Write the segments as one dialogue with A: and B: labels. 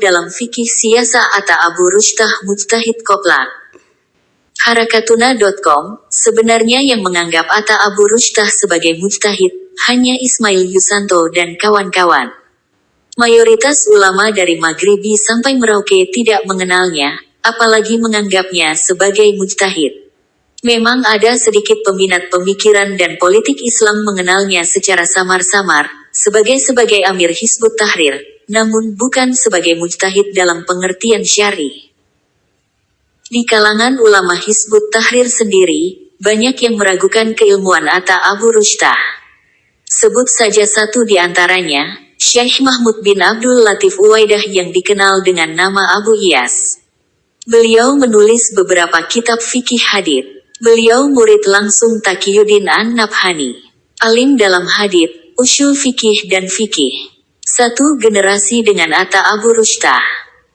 A: dalam fikih siasa Atta Abu Rushtah Mujtahid Qoblak. Harakatuna.com, sebenarnya yang menganggap Atta Abu Rushtah sebagai mujtahid, hanya Ismail Yusanto dan kawan-kawan. Mayoritas ulama dari Maghribi sampai Merauke tidak mengenalnya, apalagi menganggapnya sebagai mujtahid. Memang ada sedikit peminat pemikiran dan politik Islam mengenalnya secara samar-samar, sebagai Amir Hizbut Tahrir, namun bukan sebagai mujtahid dalam pengertian syar'i. Di kalangan ulama Hizbut Tahrir sendiri, banyak yang meragukan keilmuan Atta Abu Rushtah. Sebut saja satu di antaranya, Syekh Mahmud bin Abdul Latif Uwaidah yang dikenal dengan nama Abu Iyas. Beliau menulis beberapa kitab fikih hadits. Beliau murid langsung Taqiyuddin An-Nabhani. Alim dalam hadits, usul fikih dan fikih. Satu generasi dengan Atta Abu Rushtah.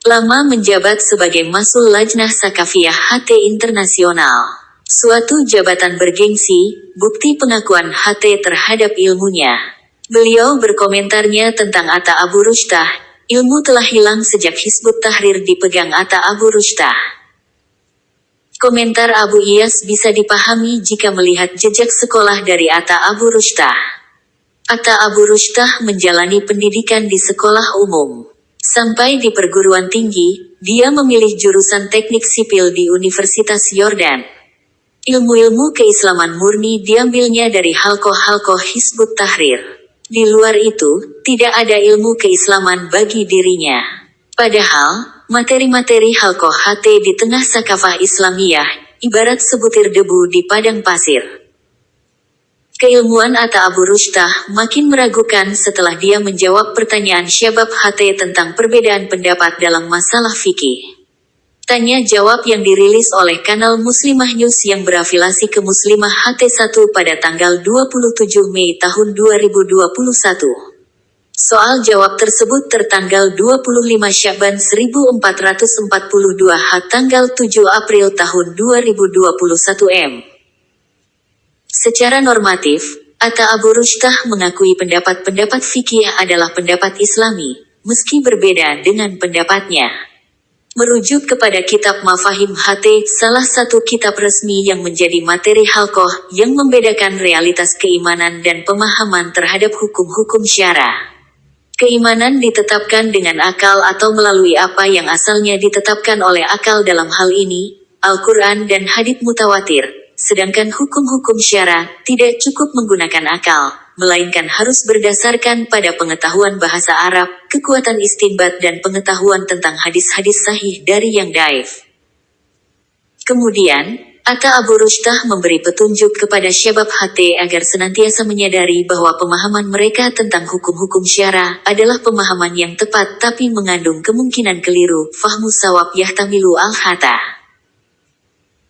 A: Lama menjabat sebagai Masul Lajnah Sakafiyah HT Internasional. Suatu jabatan bergengsi, bukti pengakuan HT terhadap ilmunya. Beliau berkomentarnya tentang Atta Abu Rushtah, ilmu telah hilang sejak Hizbut Tahrir dipegang Atta Abu Rushtah. Komentar Abu Iyas bisa dipahami jika melihat jejak sekolah dari Atta Abu Rushtah. Atta Abu Rushtah menjalani pendidikan di sekolah umum. Sampai di perguruan tinggi, dia memilih jurusan teknik sipil di Universitas Yordan. Ilmu-ilmu keislaman murni diambilnya dari halqoh-halqoh Hizbut Tahrir. Di luar itu, tidak ada ilmu keislaman bagi dirinya. Padahal, materi-materi halqoh HT di tengah sakafah Islamiyah, ibarat sebutir debu di padang pasir. Keilmuan Atta Abu Rushtah makin meragukan setelah dia menjawab pertanyaan Syabab HT tentang perbedaan pendapat dalam masalah fikih. Tanya jawab yang dirilis oleh kanal Muslimah News yang berafiliasi ke Muslimah HT1 pada tanggal 27 Mei tahun 2021. Soal jawab tersebut tertanggal 25 Sya'ban 1442 H tanggal 7 April tahun 2021 M. Secara normatif, Atta Abu Rushtah mengakui pendapat-pendapat fikih adalah pendapat Islami, meski berbeda dengan pendapatnya. Merujuk kepada kitab Mafahim HT, salah satu kitab resmi yang menjadi materi halqoh yang membedakan realitas keimanan dan pemahaman terhadap hukum-hukum syara. Keimanan ditetapkan dengan akal atau melalui apa yang asalnya ditetapkan oleh akal dalam hal ini, Al-Quran dan hadits mutawatir, sedangkan hukum-hukum syara tidak cukup menggunakan akal, melainkan harus berdasarkan pada pengetahuan bahasa Arab, kekuatan istinbat dan pengetahuan tentang hadis-hadis sahih dari yang dhaif. Kemudian, Atta Abu Rushtah memberi petunjuk kepada Syabab HT agar senantiasa menyadari bahwa pemahaman mereka tentang hukum-hukum syara adalah pemahaman yang tepat tapi mengandung kemungkinan keliru, fahmu sawab yahtamilu al-khata.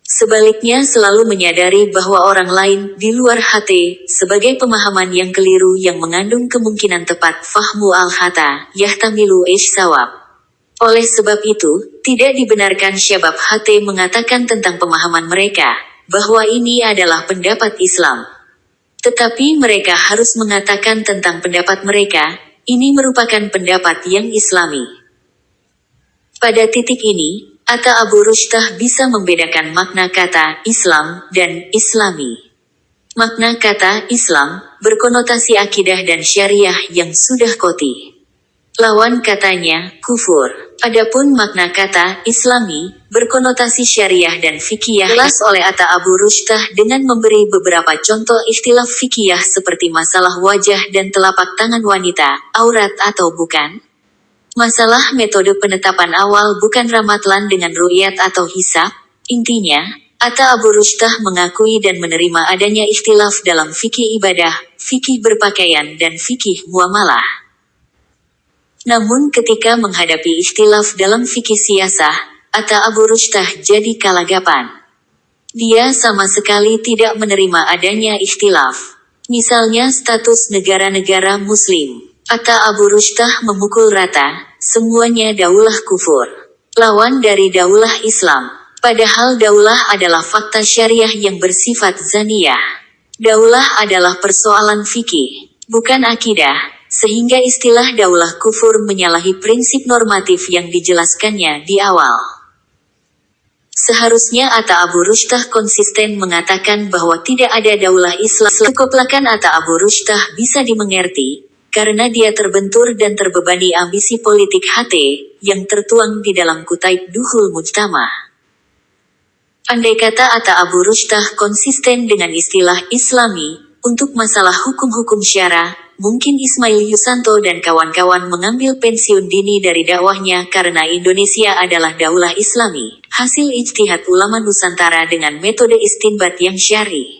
A: Sebaliknya selalu menyadari bahwa orang lain di luar HT sebagai pemahaman yang keliru yang mengandung kemungkinan tepat, fahmu al-khata yahtamilu ish-sawab. Oleh sebab itu, tidak dibenarkan Syabab HT mengatakan tentang pemahaman mereka, bahwa ini adalah pendapat Islam. Tetapi mereka harus mengatakan tentang pendapat mereka, ini merupakan pendapat yang Islami. Pada titik ini, Atta Abu Rushtah bisa membedakan makna kata Islam dan Islami. Makna kata Islam berkonotasi akidah dan syariah yang sudah qot'i. Lawan katanya, kufur. Adapun makna kata Islami berkonotasi syariah dan fikiyah jelas oleh Atta Abu Rushtah dengan memberi beberapa contoh ikhtilaf fikiyah seperti masalah wajah dan telapak tangan wanita, aurat atau bukan. Masalah metode penetapan awal bukan ramatlan dengan ru'yat atau hisab. Intinya, Atta Abu Rushtah mengakui dan menerima adanya ikhtilaf dalam fikih ibadah, fikih berpakaian dan fikih muamalah. Namun ketika menghadapi ikhtilaf dalam fikih siyasah, Atta Abu Rushtah jadi kalagapan. Dia sama sekali tidak menerima adanya ikhtilaf. Misalnya status negara-negara muslim. Atta Abu Rushtah memukul rata, semuanya daulah kufur. Lawan dari daulah Islam. Padahal daulah adalah fakta syariah yang bersifat zaniyah. Daulah adalah persoalan fikih, bukan akidah. sehingga istilah daulah kufur menyalahi prinsip normatif yang dijelaskannya di awal. Seharusnya Atta Abu Rushtah konsisten mengatakan bahwa tidak ada daulah Islam. Cukuplah kan Atta Abu Rushtah bisa dimengerti, karena dia terbentur dan terbebani ambisi politik HT, yang tertuang di dalam Kutaib Duhul Mujtama. Andai kata Atta Abu Rushtah konsisten dengan istilah Islami, untuk masalah hukum-hukum syara, mungkin Ismail Yusanto dan kawan-kawan mengambil pensiun dini dari dakwahnya karena Indonesia adalah daulah Islami, hasil ijtihad ulama Nusantara dengan metode istinbat yang syar'i.